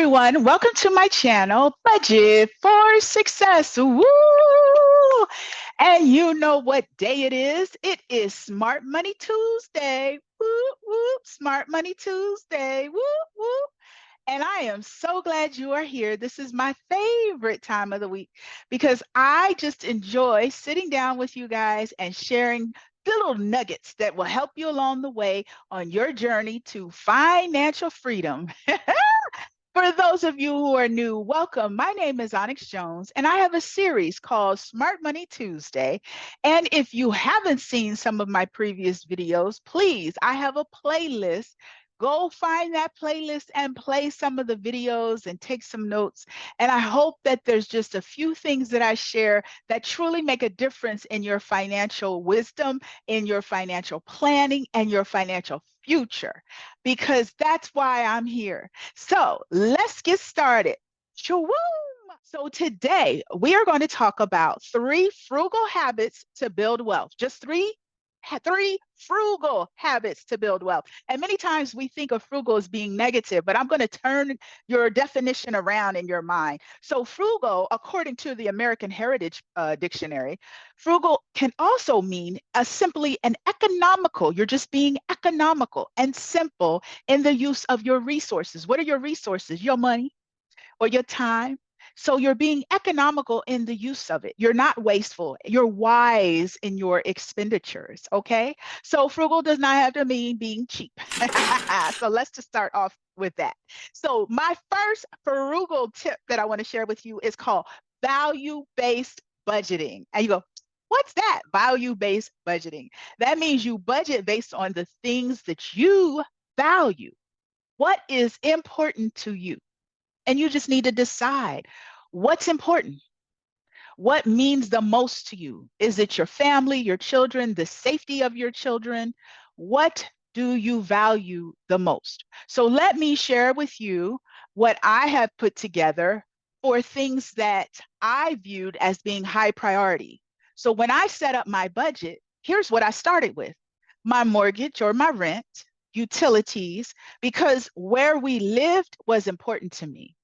everyone. Welcome to my channel, Budget for Success. Woo! And you know what day it is? It is Smart Money Tuesday. Woo, woo, Smart Money Tuesday. Woo, woo. And I am so glad you are here. This is my favorite time of the week because I just enjoy sitting down with you guys and sharing little nuggets that will help you along the way on your journey to financial freedom. For those of you who are new, welcome. My name is Onyx Jones, and I have a series called Smart Money Tuesday. And if you haven't seen some of my previous videos, please, I have a playlist. Go find that playlist and play some of the videos and take some notes. And I hope that there's just a few things that I share that truly make a difference in your financial wisdom, in your financial planning, and your financial future, because that's why I'm here. So let's get started. Shawoom! So today we are going to talk about 3 frugal habits to build wealth. Just three frugal habits to build wealth. And many times we think of frugal as being negative, but I'm going to turn your definition around in your mind. So frugal, according to the American Heritage Dictionary, frugal can also mean simply an economical. You're just being economical and simple in the use of your resources. What are your resources? Your money or your time. So you're being economical in the use of it. You're not wasteful. You're wise in your expenditures. Okay. So frugal does not have to mean being cheap. So let's just start off with that. So my first frugal tip that I want to share with you is called value-based budgeting. And you go, what's that? Value-based budgeting. That means you budget based on the things that you value. What is important to you? And you just need to decide what's important. What means the most to you? Is it your family, your children, the safety of your children? What do you value the most? So let me share with you what I have put together for things that I viewed as being high priority. So when I set up my budget, here's what I started with: my mortgage or my rent, utilities, because where we lived was important to me.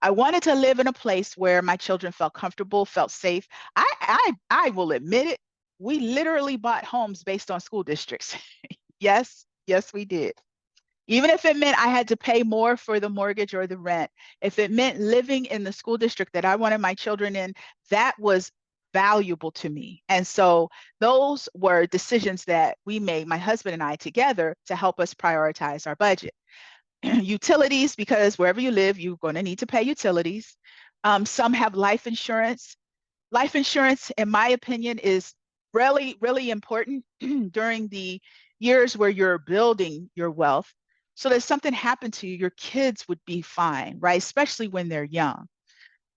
I wanted to live in a place where my children felt comfortable, felt safe. I will admit it. We literally bought homes based on school districts. Yes, yes, we did. Even if it meant I had to pay more for the mortgage or the rent, if it meant living in the school district that I wanted my children in, that was valuable to me. And so those were decisions that we made, my husband and I together, to help us prioritize our budget. Utilities, because wherever you live, you're going to need to pay utilities. Some have life insurance. Life insurance, in my opinion, is really, really important during the years where you're building your wealth. So that something happened to you, your kids would be fine, right? Especially when they're young.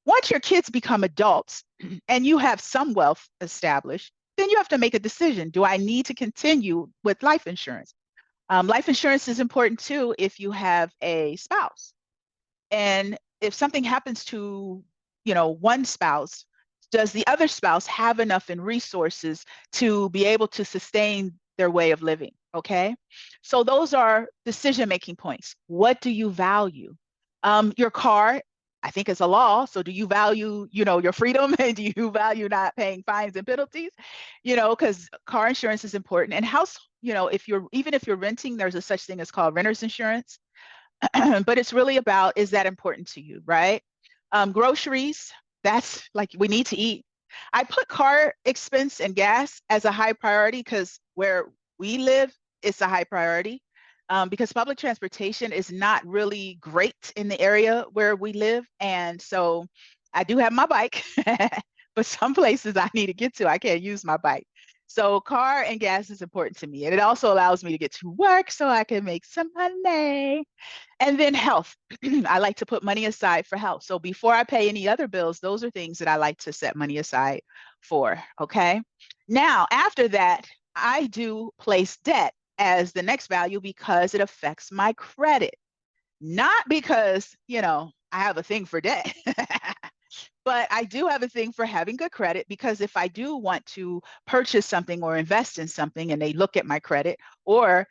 Once your kids become adults and you have some wealth established, then you have to make a decision. Do I need to continue with life insurance? Life insurance is important too if you have a spouse. And if something happens to, one spouse, does the other spouse have enough in resources to be able to sustain their way of living? Okay. So those are decision-making points. What do you value? Your car, I think, is a law. So do you value, your freedom? And do you value not paying fines and penalties? Because car insurance is important. And house, even if you're renting, there's a such thing as called renter's insurance. But it's really about, is that important to you, right? Groceries, that's like, we need to eat. I put car expense and gas as a high priority because where we live, it's a high priority. Because public transportation is not really great in the area where we live. And so I do have my bike, but some places I need to get to, I can't use my bike. So car and gas is important to me. And it also allows me to get to work so I can make some money. And then health. I like to put money aside for health. So before I pay any other bills, those are things that I like to set money aside for. Okay. Now, after that, I do place debt as the next value because it affects my credit. Not because, I have a thing for debt, but I do have a thing for having good credit, because if I do want to purchase something or invest in something and they look at my credit, or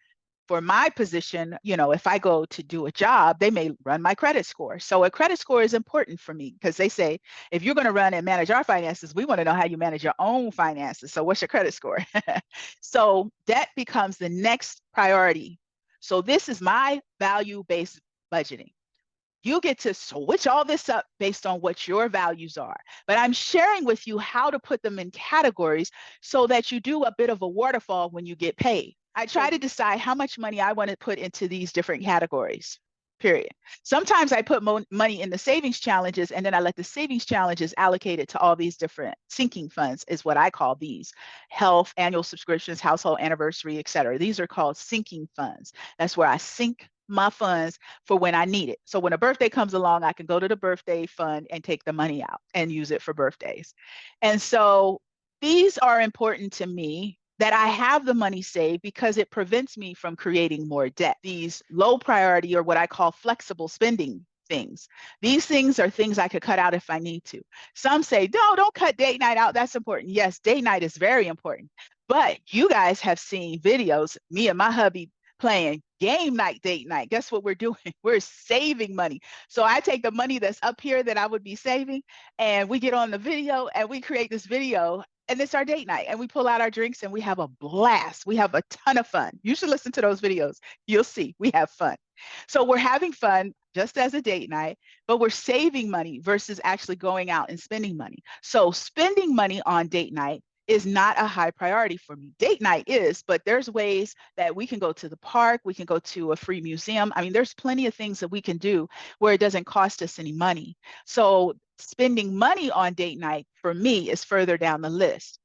for my position, if I go to do a job, they may run my credit score. So a credit score is important for me because they say, if you're going to run and manage our finances, we want to know how you manage your own finances. So what's your credit score? So debt becomes the next priority. So this is my value-based budgeting. You get to switch all this up based on what your values are. But I'm sharing with you how to put them in categories so that you do a bit of a waterfall when you get paid. I try to decide how much money I want to put into these different categories, period. Sometimes I put money in the savings challenges, and then I let the savings challenges allocate it to all these different sinking funds, is what I call these: health, annual subscriptions, household anniversary, et cetera. These are called sinking funds. That's where I sink my funds for when I need it. So when a birthday comes along, I can go to the birthday fund and take the money out and use it for birthdays. And so these are important to me, that I have the money saved, because it prevents me from creating more debt. These low priority, or what I call flexible spending things. These things are things I could cut out if I need to. Some say, no, don't cut date night out. That's important. Yes, date night is very important. But you guys have seen videos, me and my hubby playing game night, date night. Guess what we're doing? We're saving money. So I take the money that's up here that I would be saving, and we get on the video and we create this video, and it's our date night, and we pull out our drinks and we have a blast. We have a ton of fun. You should listen to those videos. You'll see we have fun. So we're having fun just as a date night, but we're saving money versus actually going out and spending money. So spending money on date night is not a high priority for me. Date night is, but there's ways that we can go to the park, we can go to a free museum. I mean, there's plenty of things that we can do where it doesn't cost us any money. So spending money on date night for me is further down the list.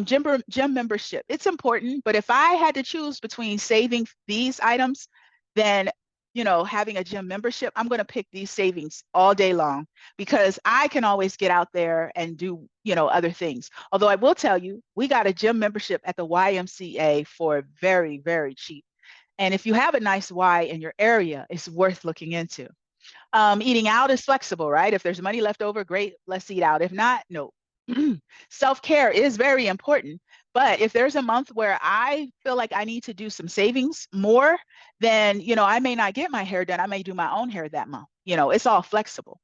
Gym membership, it's important, but if I had to choose between saving these items, then having a gym membership, I'm going to pick these savings all day long, because I can always get out there and do, other things. Although I will tell you, we got a gym membership at the YMCA for very, very cheap. And if you have a nice Y in your area, it's worth looking into. Eating out is flexible, right? If there's money left over, great, let's eat out. If not, no. Self-care is very important. But if there's a month where I feel like I need to do some savings more, then, I may not get my hair done. I may do my own hair that month. It's all flexible.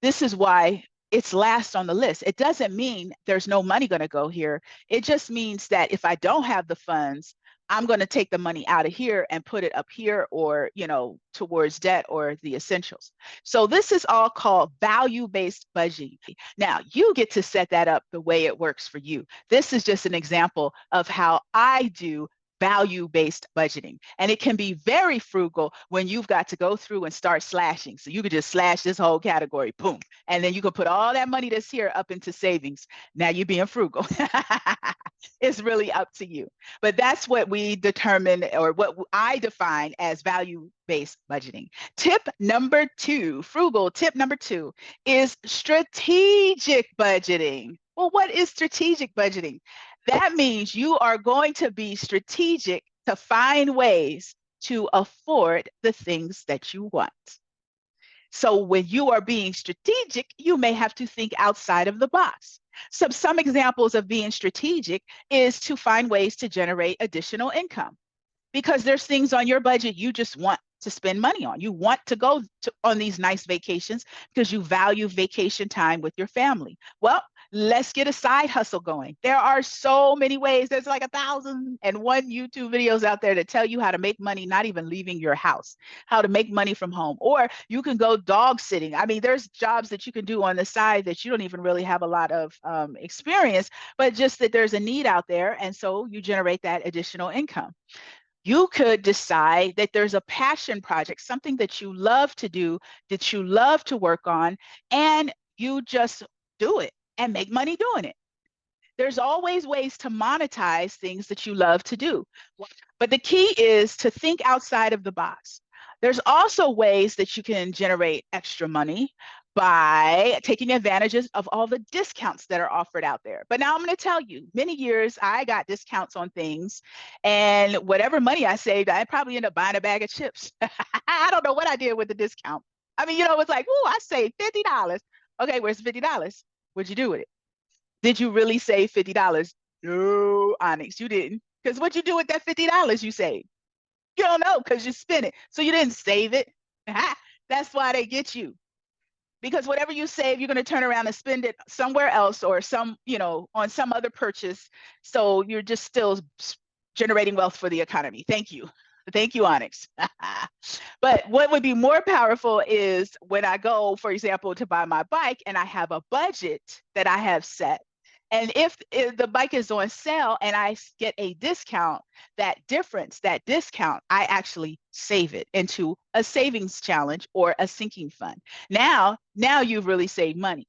This is why it's last on the list. It doesn't mean there's no money going to go here. It just means that if I don't have the funds, I'm going to take the money out of here and put it up here, or, towards debt or the essentials. So this is all called value-based budgeting. Now, you get to set that up the way it works for you. This is just an example of how I do value-based budgeting. And it can be very frugal when you've got to go through and start slashing. So you could just slash this whole category, boom. And then you can put all that money that's here up into savings. Now you're being frugal. It's really up to you. But that's what we determine, or what I define as value-based budgeting. Tip number 2, frugal tip number 2, is strategic budgeting. Well, what is strategic budgeting? That means you are going to be strategic to find ways to afford the things that you want. So when you are being strategic, you may have to think outside of the box. Some examples of being strategic is to find ways to generate additional income, because there's things on your budget you just want to spend money on. You want to go on these nice vacations because you value vacation time with your family. Well, let's get a side hustle going. There are so many ways. There's like 1,001 YouTube videos out there that tell you how to make money not even leaving your house, how to make money from home. Or you can go dog sitting. I mean, there's jobs that you can do on the side that you don't even really have a lot of experience, but just that there's a need out there. And so you generate that additional income. You could decide that there's a passion project, something that you love to do, that you love to work on, and you just do it and make money doing it. There's always ways to monetize things that you love to do. But the key is to think outside of the box. There's also ways that you can generate extra money by taking advantages of all the discounts that are offered out there. But now I'm going to tell you, many years I got discounts on things, and whatever money I saved, I probably ended up buying a bag of chips. I don't know what I did with the discount. I mean, it's like, oh, I saved $50. Okay, where's $50? What'd you do with it? Did you really save $50? No, Onyx, you didn't. Because what'd you do with that $50 you saved? You don't know because you spent it. So you didn't save it. That's why they get you. Because whatever you save, you're going to turn around and spend it somewhere else or on some other purchase. So you're just still generating wealth for the economy. Thank you. Thank you, Onyx. But what would be more powerful is when I go, for example, to buy my bike and I have a budget that I have set. And if the bike is on sale and I get a discount, that difference, that discount, I actually save it into a savings challenge or a sinking fund. Now you've really saved money.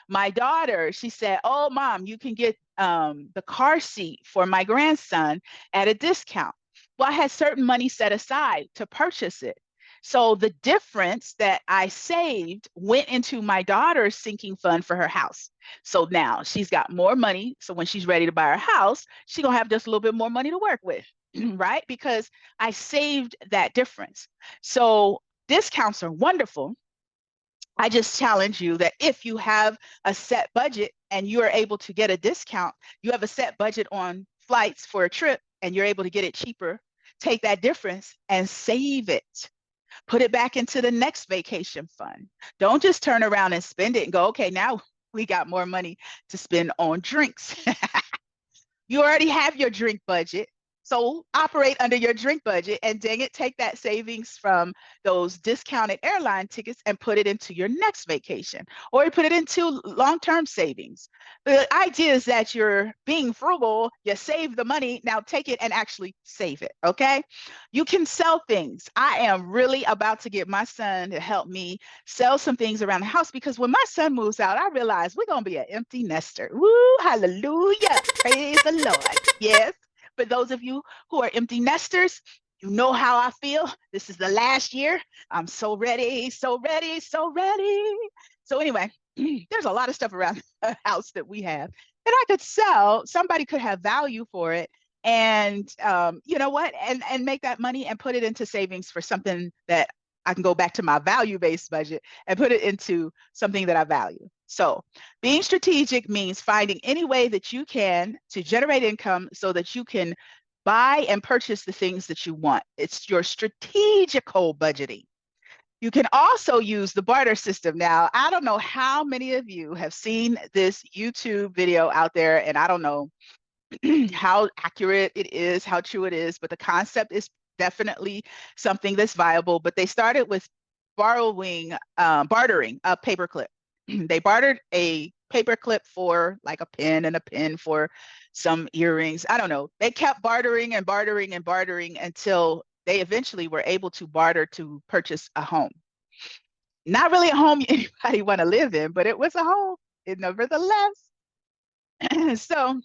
My daughter, she said, "Oh, mom, you can get the car seat for my grandson at a discount." Well, I had certain money set aside to purchase it. So the difference that I saved went into my daughter's sinking fund for her house. So now she's got more money. So when she's ready to buy her house, she's going to have just a little bit more money to work with, right? Because I saved that difference. So discounts are wonderful. I just challenge you that if you have a set budget and you are able to get a discount, you have a set budget on flights for a trip and you're able to get it cheaper, take that difference and save it. Put it back into the next vacation fund. Don't just turn around and spend it and go, okay, now we got more money to spend on drinks. You already have your drink budget. So operate under your drink budget and dang it, take that savings from those discounted airline tickets and put it into your next vacation, or you put it into long-term savings. The idea is that you're being frugal, you save the money, now take it and actually save it, okay? You can sell things. I am really about to get my son to help me sell some things around the house because when my son moves out, I realize we're going to be an empty nester. Woo, hallelujah, praise the Lord. Yes. For those of you who are empty nesters, you know how I feel. This is the last year. I'm so ready, so ready, so ready. So anyway, there's a lot of stuff around the house that we have that I could sell. Somebody could have value for it. And you know what? And make that money and put it into savings for something that I can go back to my value-based budget and put it into something that I value. So being strategic means finding any way that you can to generate income so that you can buy and purchase the things that you want. It's your strategical budgeting. You can also use the barter system. Now, I don't know how many of you have seen this YouTube video out there, and I don't know how accurate it is, how true it is, but the concept is definitely something that's viable. But they started with bartering a paperclip. They bartered a paperclip for like a pen and a pen for some earrings. I don't know. They kept bartering and bartering and bartering until they eventually were able to barter to purchase a home. Not really a home anybody want to live in, but it was a home, nevertheless. So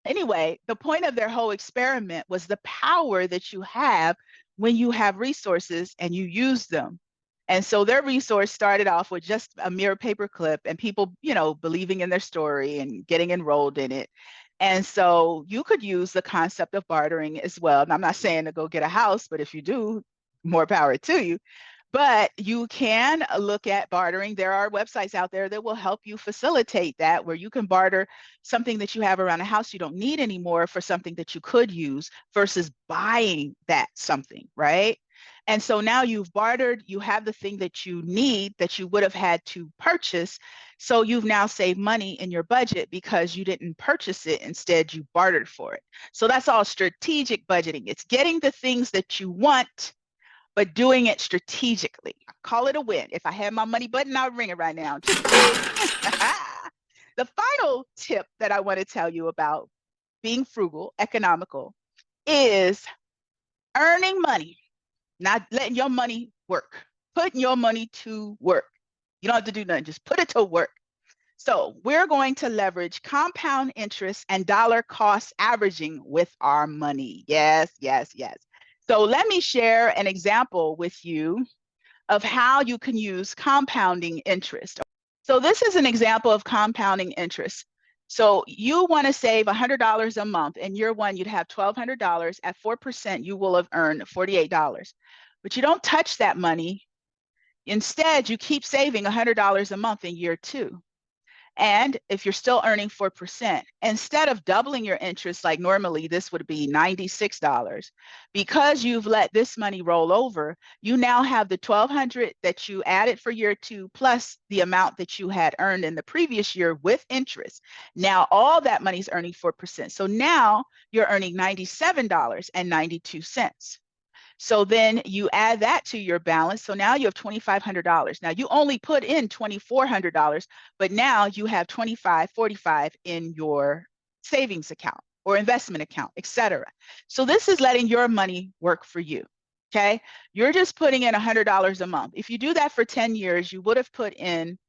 anyway, the point of their whole experiment was the power that you have when you have resources and you use them. And so their resource started off with just a mere paperclip and people, believing in their story and getting enrolled in it. And so you could use the concept of bartering as well. And I'm not saying to go get a house, but if you do, more power to you. But you can look at bartering. There are websites out there that will help you facilitate that, where you can barter something that you have around the house you don't need anymore for something that you could use versus buying that something, right? And so now you've bartered, you have the thing that you need that you would have had to purchase. So you've now saved money in your budget because you didn't purchase it. Instead, you bartered for it. So that's all strategic budgeting. It's getting the things that you want, but doing it strategically. I call it a win. If I had my money button, I'd ring it right now. Just the final tip that I want to tell you about being frugal, economical, is earning money, not letting your money work, putting your money to work. You don't have to do nothing, just put it to work. So we're going to leverage compound interest and dollar cost averaging with our money. Yes, yes, yes. So let me share an example with you of how you can use compounding interest. So this is an example of compounding interest. So you want to save $100 a month. In year one, you'd have $1,200. At 4%, you will have earned $48. But you don't touch that money. Instead, you keep saving $100 a month in year two. And if you're still earning 4%, instead of doubling your interest, like normally this would be $96, because you've let this money roll over, you now have the $1,200 that you added for year 2 plus the amount that you had earned in the previous year with interest. Now all that money is earning 4%. So now you're earning $97.92. So then you add that to your balance. So now you have $2,500. Now you only put in $2,400, but now you have $2,545 in your savings account or investment account, etc. So this is letting your money work for you. Okay. You're just putting in $100 a month. If you do that for 10 years, you would have put in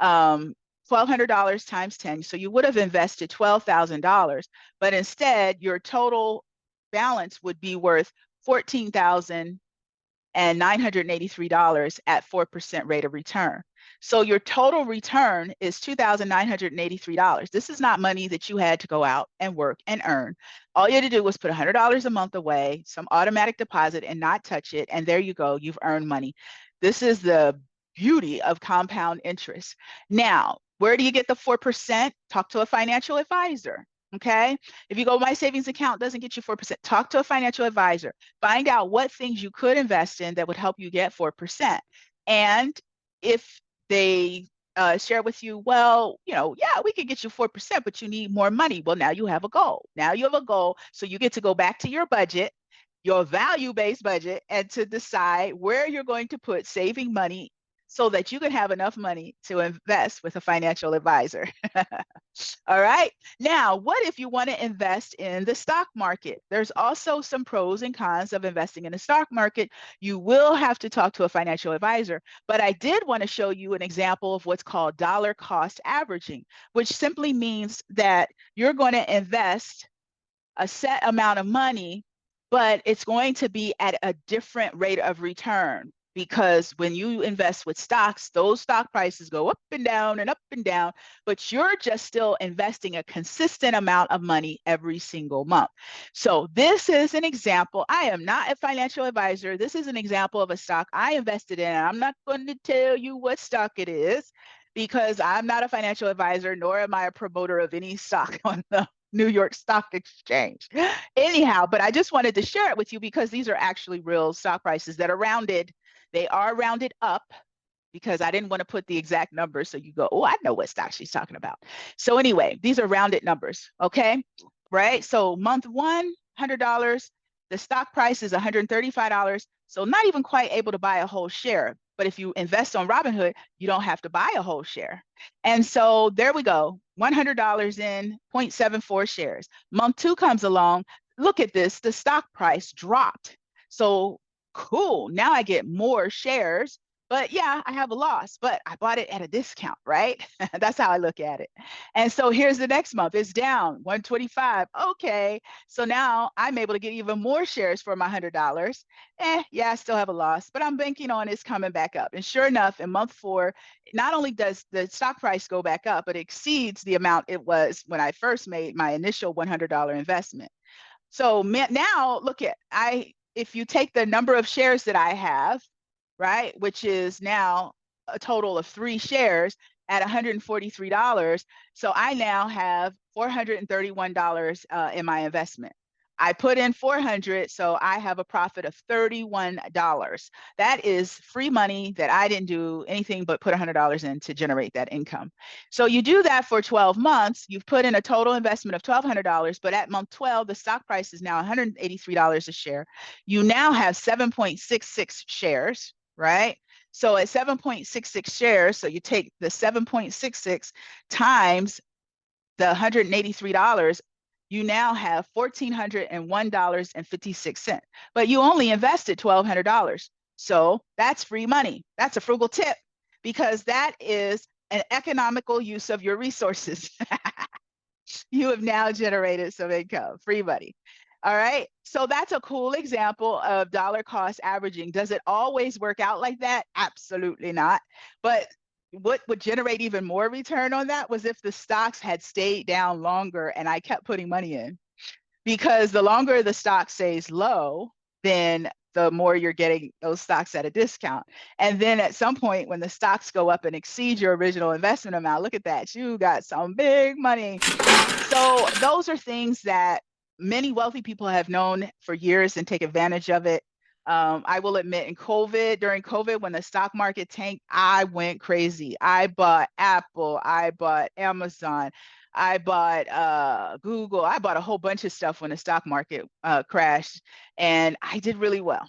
$1,200 times 10. So you would have invested $12,000, but instead your total balance would be worth $14,983 at 4% rate of return. So your total return is $2,983. This is not money that you had to go out and work and earn. All you had to do was put $100 a month away, some automatic deposit, and not touch it. And there you go, you've earned money. This is the beauty of compound interest. Now, where do you get the 4%? Talk to a financial advisor. Okay. If you go, my savings account doesn't get you 4%, talk to a financial advisor. Find out what things you could invest in that would help you get 4%. And if they share with you, well, yeah, we could get you 4%, but you need more money. Well, now you have a goal. Now you have a goal. So you get to go back to your budget, your value-based budget, and to decide where you're going to put saving money so that you can have enough money to invest with a financial advisor. All right. Now, what if you want to invest in the stock market? There's also some pros and cons of investing in the stock market. You will have to talk to a financial advisor, but I did want to show you an example of what's called dollar cost averaging, which simply means that you're going to invest a set amount of money, but it's going to be at a different rate of return. Because when you invest with stocks, those stock prices go up and down, but you're just still investing a consistent amount of money every single month. So this is an example. I am not a financial advisor. This is an example of a stock I invested in. I'm not going to tell you what stock it is because I'm not a financial advisor, nor am I a promoter of any stock on the New York Stock Exchange. Anyhow, but I just wanted to share it with you because these are actually real stock prices that are rounded. They are rounded up because I didn't want to put the exact numbers. So you go, oh, I know what stock she's talking about. So anyway, these are rounded numbers. Okay. Right. So month one, $100. The stock price is $135. So not even quite able to buy a whole share. But if you invest on Robinhood, you don't have to buy a whole share. And so there we go. $100 in, 0.74 shares. Month two comes along. Look at this. The stock price dropped. So cool, now I get more shares, but yeah, I have a loss, but I bought it at a discount, right? That's how I look at it. And so here's the next month, it's down 125. Okay, so now I'm able to get even more shares for my $100. Yeah, I still have a loss, but I'm banking on it's coming back up. And sure enough, in month four, not only does the stock price go back up, but it exceeds the amount it was when I first made my initial $100 investment. So now look at, if you take the number of shares that I have, right, which is now a total of 3 shares at $143, so I now have $431 in my investment. I put in 400, so I have a profit of $31. That is free money that I didn't do anything but put $100 in to generate that income. So you do that for 12 months, you've put in a total investment of $1,200, but at month 12, the stock price is now $183 a share. You now have 7.66 shares, right? So at 7.66 shares, so you take the 7.66 times the $183, you now have $1,401.56. But you only invested $1,200. So that's free money. That's a frugal tip because that is an economical use of your resources. You have now generated some income, free money. All right. So that's a cool example of dollar cost averaging. Does it always work out like that? Absolutely not. But what would generate even more return on that was if the stocks had stayed down longer and I kept putting money in. Because the longer the stock stays low, then the more you're getting those stocks at a discount. And then at some point, when the stocks go up and exceed your original investment amount, look at that, you got some big money. So those are things that many wealthy people have known for years and take advantage of it. I will admit, during COVID, when the stock market tanked, I went crazy. I bought Apple, I bought Amazon, I bought Google, I bought a whole bunch of stuff when the stock market crashed, and I did really well.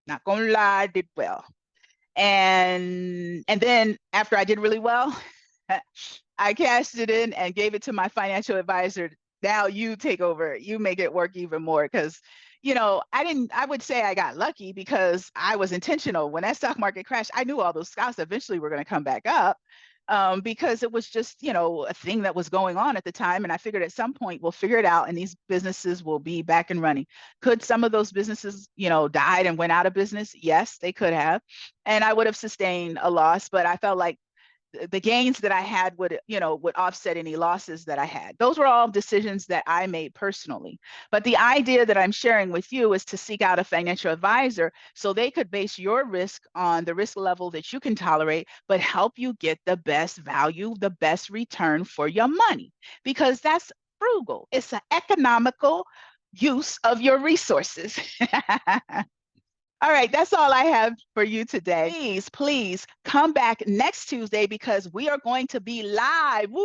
Not gonna lie, I did well. And then after I did really well, I cashed it in and gave it to my financial advisor. Now you take over. You make it work even more, because I would say I got lucky because I was intentional. When that stock market crashed, I knew all those stocks eventually were going to come back up, because it was just, a thing that was going on at the time. And I figured at some point we'll figure it out and these businesses will be back and running. Could some of those businesses, died and went out of business? Yes, they could have. And I would have sustained a loss, but I felt like the gains that I had would offset any losses that I had. Those were all decisions that I made personally. But the idea that I'm sharing with you is to seek out a financial advisor so they could base your risk on the risk level that you can tolerate, but help you get the best value, the best return for your money, because that's frugal. It's an economical use of your resources. All right, that's all I have for you today. Please come back next Tuesday, because we are going to be live. Woo!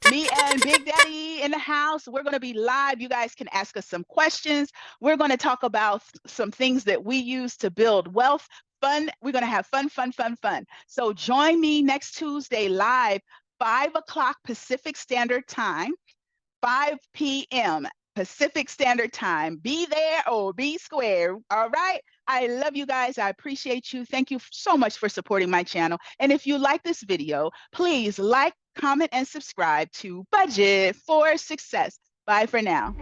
Me and Big Daddy in the house. We're going to be live. You guys can ask us some questions. We're going to talk about some things that we use to build wealth. Fun. We're going to have fun. So join me next Tuesday live, 5 o'clock Pacific Standard Time, 5 p.m. Pacific Standard Time. Be there or be square. All right. I love you guys. I appreciate you. Thank you so much for supporting my channel. And if you like this video, please like, comment, and subscribe to Budget for Success. Bye for now.